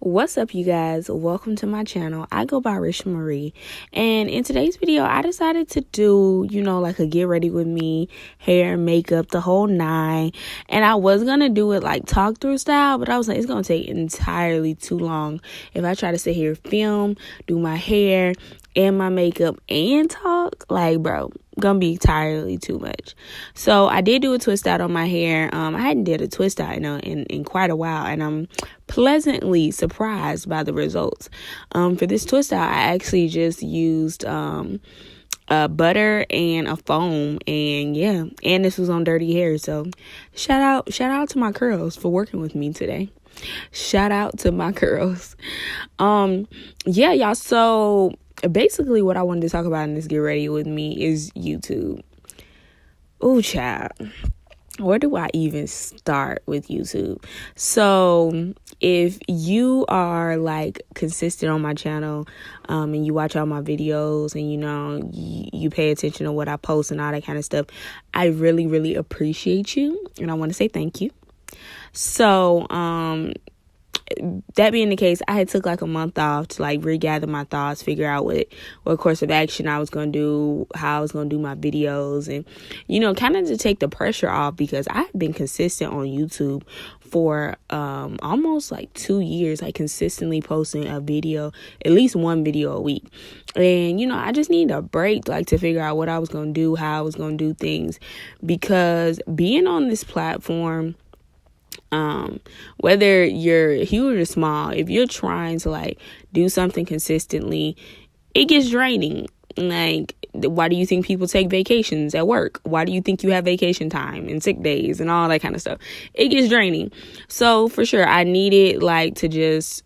What's up, you guys? Welcome to my channel. I go by Risha Marie, and in today's video I decided to do like a get ready with me, hair, makeup, the whole nine. And I was gonna do it like talk through style, but I was like, it's gonna take entirely too long if I try to sit here, film, do my hair and my makeup and talk. Like, bro, gonna be entirely too much. So I did do a twist out on my hair. I hadn't did a twist out in quite a while, and I'm pleasantly surprised by the results. For this twist out, I actually just used butter and a foam, and yeah, and this was on dirty hair. So shout out to my curls for working with me today. Shout out to my curls. Yeah, y'all. So basically what I wanted to talk about in this get ready with me is YouTube. Oh, child. Where do I even start with YouTube? So if you are like consistent on my channel, and you watch all my videos, and you pay attention to what I post and all that kind of stuff, I really, really appreciate you, and I want to say thank you. So that being the case, I had took like a month off to like regather my thoughts, figure out what course of action I was going to do, how I was going to do my videos, and, kind of to take the pressure off, because I've been consistent on YouTube for almost like 2 years, like consistently posting a video, at least one video a week. And, I just need a break, like to figure out what I was going to do, how I was going to do things, because being on this platform, whether you're huge or small, if you're trying to like do something consistently, it gets draining. Like, why do you think people take vacations at work? Why do you think you have vacation time and sick days and all that kind of stuff? It gets draining. So for sure, I needed like to just,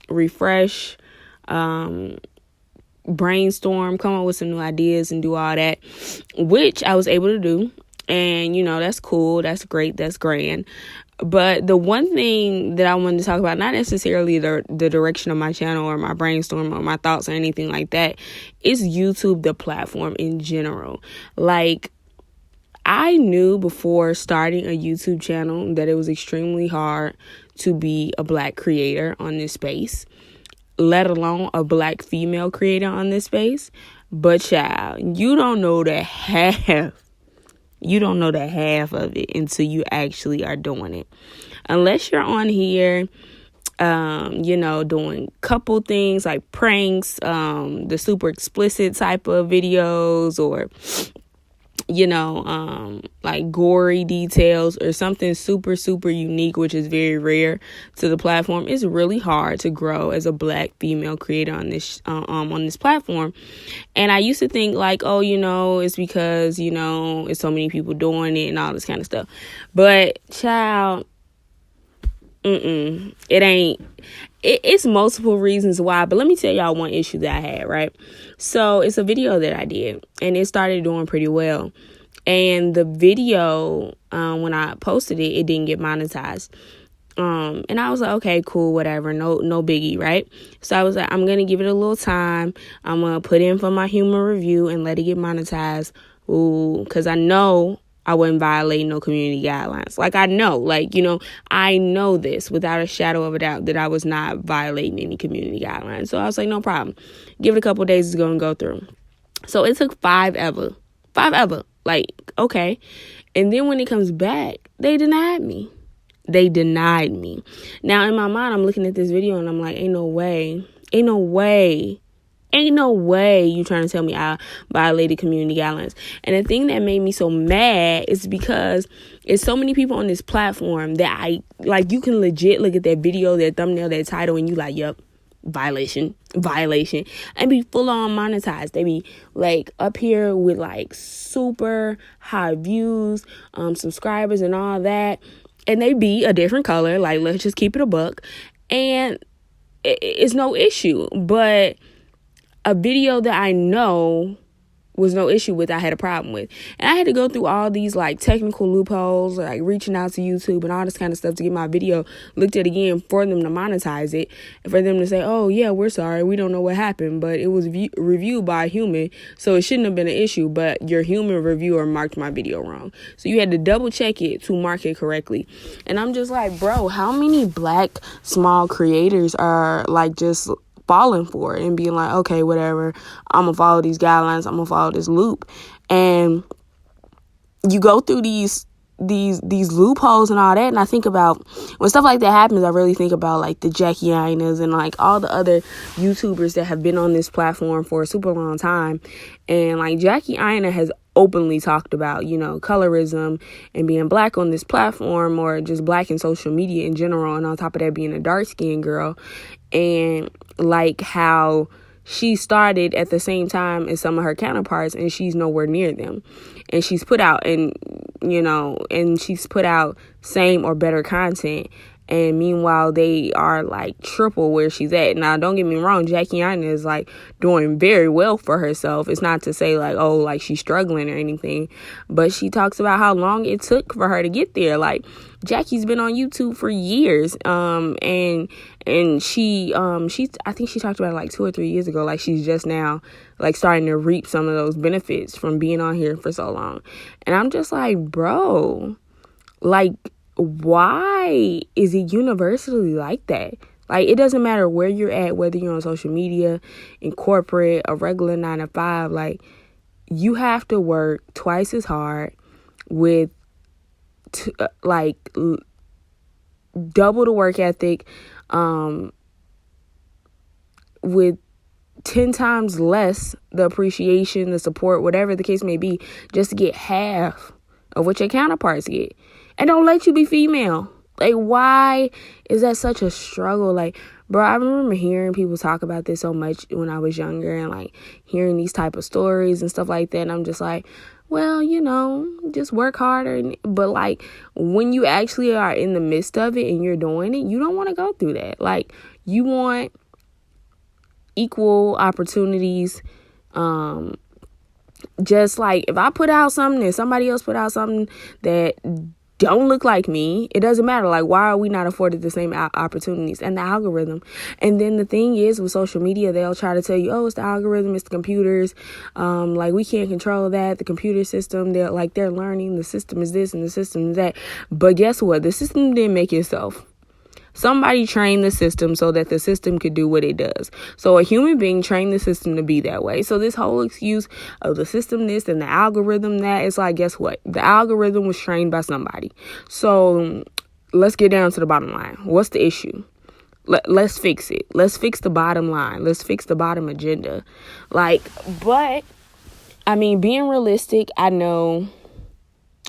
refresh, brainstorm, come up with some new ideas and do all that, which I was able to do. And, that's cool. That's great. That's grand. But the one thing that I wanted to talk about, not necessarily the direction of my channel or my brainstorm or my thoughts or anything like that, is YouTube, the platform in general. Like, I knew before starting a YouTube channel that it was extremely hard to be a Black creator on this space, let alone a Black female creator on this space. But child, you don't know the half. You don't know the half of it until you actually are doing it. Unless you're on here, doing couple things like pranks, the super explicit type of videos, or, like gory details or something super, super unique, which is very rare to the platform. It's really hard to grow as a Black female creator on this platform. And I used to think like, it's because, it's so many people doing it and all this kind of stuff. But child, it ain't. It's multiple reasons why, but let me tell y'all one issue that I had, right? So it's a video that I did, and it started doing pretty well. And the video, when I posted it, it didn't get monetized. And I was like, okay, cool, whatever, no biggie, right? So I was like, I'm gonna give it a little time. I'm gonna put in for my humor review and let it get monetized. Ooh, because I know I wasn't violating no community guidelines. Like, I know, I know this without a shadow of a doubt that I was not violating any community guidelines. So I was like, no problem. Give it a couple of days, it's going to go through. So it took 5 ever. Like, okay. And then when it comes back, they denied me. Now, in my mind, I'm looking at this video and I'm like, ain't no way you trying to tell me I violated community guidelines. And the thing that made me so mad is because it's so many people on this platform that you can legit look at that video, their thumbnail, their title, and you like, yup, violation, and be full on monetized. They be like up here with like super high views, subscribers and all that. And they be a different color. Like, let's just keep it a buck. And it's no issue. But a video that I know was no issue with, I had a problem with. And I had to go through all these like technical loopholes, like reaching out to YouTube and all this kind of stuff to get my video looked at again for them to monetize it, and for them to say, oh yeah, we're sorry, we don't know what happened, but it was reviewed by a human, so it shouldn't have been an issue, but your human reviewer marked my video wrong. So you had to double check it to mark it correctly. And I'm just like, bro, how many black small creators are like just falling for it and being like, okay, whatever, I'm gonna follow these guidelines, I'm gonna follow this loop. And you go through these loopholes and all that, and I think about when stuff like that happens, I really think about like the Jackie Ainas and like all the other YouTubers that have been on this platform for a super long time. And like Jackie Aina has openly talked about, you know, colorism and being black on this platform, or just black in social media in general, and on top of that being a dark-skinned girl, and like how she started at the same time as some of her counterparts, and she's nowhere near them. And she's put out, and you know, and she's put out same or better content. And meanwhile, they are like triple where she's at. Now, don't get me wrong, Jackie Aina is like doing very well for herself. It's not to say like, oh, like she's struggling or anything, but she talks about how long it took for her to get there. Like Jackie's been on YouTube for years. And she I think she talked about it like 2 or 3 years ago. Like she's just now like starting to reap some of those benefits from being on here for so long. And I'm just like, bro, like, why is it universally like that? Like, it doesn't matter where you're at, whether you're on social media, in corporate, a regular 9 to 5, like, you have to work twice as hard with, double the work ethic, with 10 times less the appreciation, the support, whatever the case may be, just to get half of what your counterparts get. And don't let you be female. Like, why is that such a struggle? Like, bro, I remember hearing people talk about this so much when I was younger, and like hearing these type of stories and stuff like that. And I'm just like, well, you know, just work harder. But like, when you actually are in the midst of it and you're doing it, you don't want to go through that. Like, you want equal opportunities. Just like if I put out something and somebody else put out something that don't look like me, it doesn't matter. Like, why are we not afforded the same opportunities? And the algorithm. And then the thing is, with social media, they'll try to tell you, oh, it's the algorithm, it's the computers. Like, we can't control that. The computer system, they're learning. The system is this and the system is that. But guess what? The system didn't make itself. Somebody trained the system so that the system could do what it does. So a human being trained the system to be that way. So this whole excuse of the system this and the algorithm that, it's like, guess what? The algorithm was trained by somebody. So let's get down to the bottom line. What's the issue? Let's fix it. Let's fix the bottom line. Let's fix the bottom agenda. Like, but I mean, being realistic, I know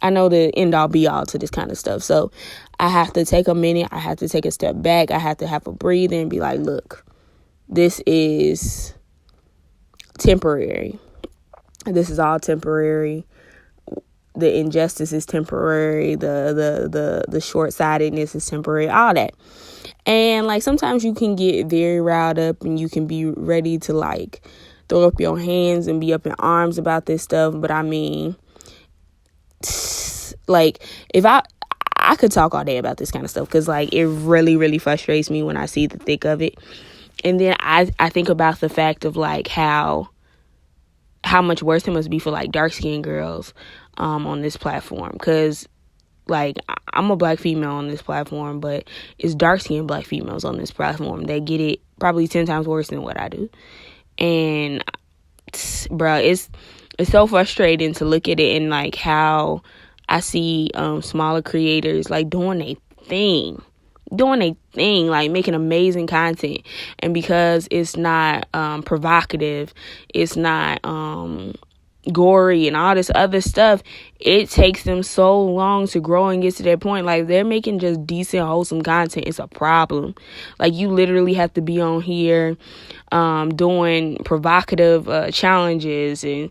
the end all be all to this kind of stuff. So I have to take a minute. I have to take a step back. I have to have a breathe and be like, look, this is temporary. This is all temporary. The injustice is temporary. The short-sightedness is temporary. All that. And like, sometimes you can get very riled up and you can be ready to like throw up your hands and be up in arms about this stuff. But I mean, like, if I could talk all day about this kind of stuff, because like it really, really frustrates me when I see the thick of it. And then I think about the fact of like how much worse it must be for like dark-skinned girls on this platform, because like I'm a black female on this platform, but it's dark-skinned black females on this platform that get it probably 10 times worse than what I do. And bro, it's so frustrating to look at it, and like how I see smaller creators like doing a thing, like making amazing content. And because it's not provocative, it's not gory and all this other stuff, it takes them so long to grow and get to that point. Like, they're making just decent, wholesome content. It's a problem. Like, you literally have to be on here doing provocative challenges and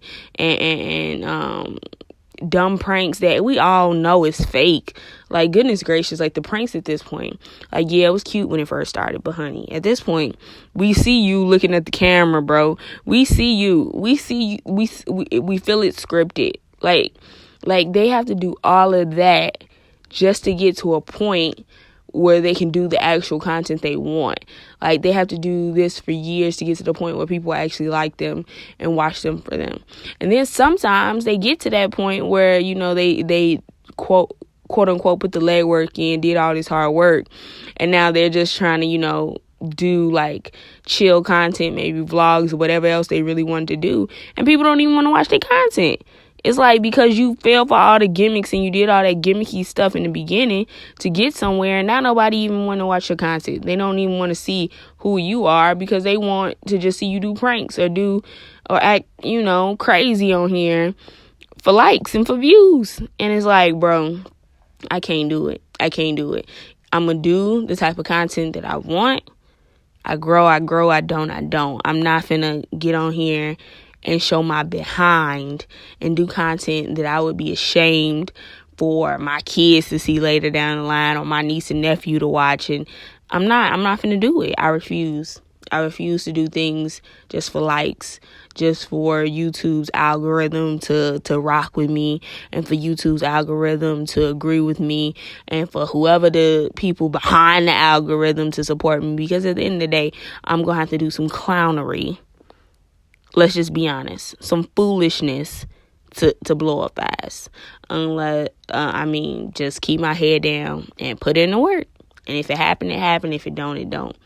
dumb pranks that we all know is fake. Like, goodness gracious, like the pranks at this point. Like, yeah, it was cute when it first started, but honey, at this point, we see you looking at the camera, bro. We see you. We feel it scripted. Like they have to do all of that just to get to a point where they can do the actual content they want. Like, they have to do this for years to get to the point where people actually like them and watch them for them. And then sometimes they get to that point where, you know, they quote unquote put the legwork in, did all this hard work, and now they're just trying to, you know, do like chill content, maybe vlogs or whatever else they really wanted to do, and people don't even want to watch their content. It's like, because you fell for all the gimmicks and you did all that gimmicky stuff in the beginning to get somewhere, and now nobody even want to watch your content. They don't even want to see who you are because they want to just see you do pranks or act, you know, crazy on here for likes and for views. And it's like, bro, I can't do it. I'm going to do the type of content that I want. I grow, I don't. I'm not finna get on here and show my behind and do content that I would be ashamed for my kids to see later down the line, or my niece and nephew to watch. And I'm not finna do it. I refuse to do things just for likes, just for YouTube's algorithm to rock with me, and for YouTube's algorithm to agree with me, and for whoever the people behind the algorithm to support me. Because at the end of the day, I'm gonna have to do some clownery. Let's just be honest. Some foolishness to blow up fast. Unless, just keep my head down and put in the work. And if it happen, it happen. If it don't, it don't.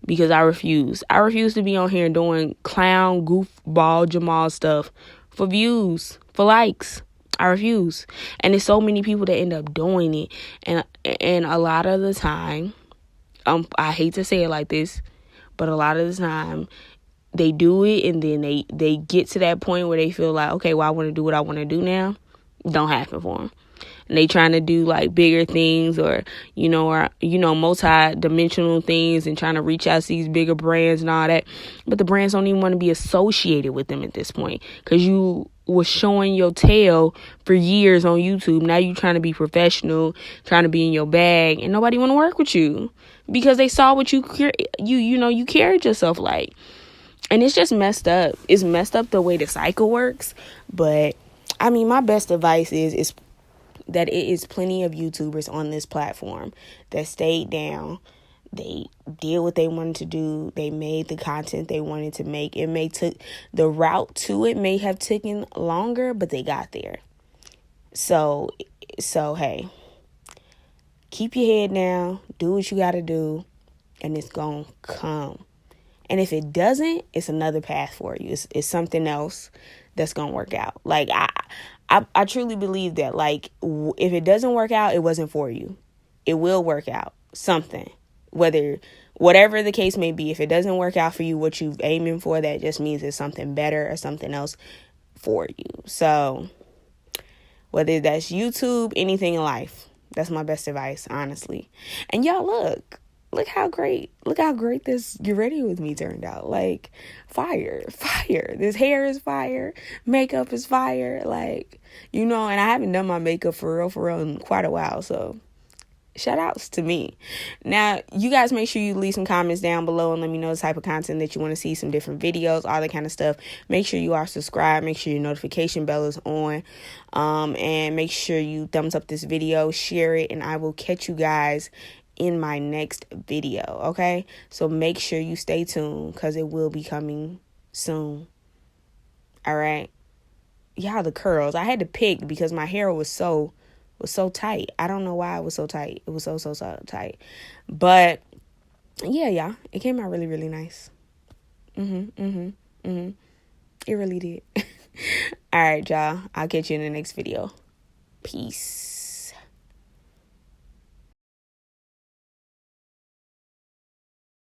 Because I refuse. I refuse to be on here doing clown, goofball, Jamal stuff for views, for likes. I refuse. And there's so many people that end up doing it. And a lot of the time, I hate to say it like this, but a lot of the time, they do it, and then they get to that point where they feel like, okay, well, I want to do what I want to do now. Don't happen for them. And they trying to do like bigger things, or multi-dimensional things, and trying to reach out to these bigger brands and all that. But the brands don't even want to be associated with them at this point, because you was showing your tail for years on YouTube. Now you trying to be professional, trying to be in your bag, and nobody want to work with you because they saw what you carried yourself like. And it's just messed up. It's messed up the way the cycle works. But, my best advice is that it is plenty of YouTubers on this platform that stayed down. They did what they wanted to do. They made the content they wanted to make. The route to it may have taken longer, but they got there. So hey, keep your head down. Do what you got to do. And it's going to come. And if it doesn't, it's another path for you. It's something else that's going to work out. Like, I truly believe that, like, if it doesn't work out, it wasn't for you. It will work out. Something. Whatever the case may be, if it doesn't work out for you, what you're aiming for, that just means it's something better or something else for you. So, whether that's YouTube, anything in life, that's my best advice, honestly. And y'all, look how great this Get Ready With Me turned out. Like, fire. This hair is fire. Makeup is fire. Like, and I haven't done my makeup for real in quite a while. So, shout outs to me. Now, you guys make sure you leave some comments down below and let me know the type of content that you want to see, some different videos, all that kind of stuff. Make sure you are subscribed. Make sure your notification bell is on. And make sure you thumbs up this video, share it, and I will catch you guys in my next video. Okay, so make sure you stay tuned, because it will be coming soon. All right, y'all, the curls, I had to pick because my hair was so tight. I don't know why it was so tight. It was so tight, but yeah, y'all, it came out really, really nice. It really did. All right, y'all, I'll catch you in the next video. Peace.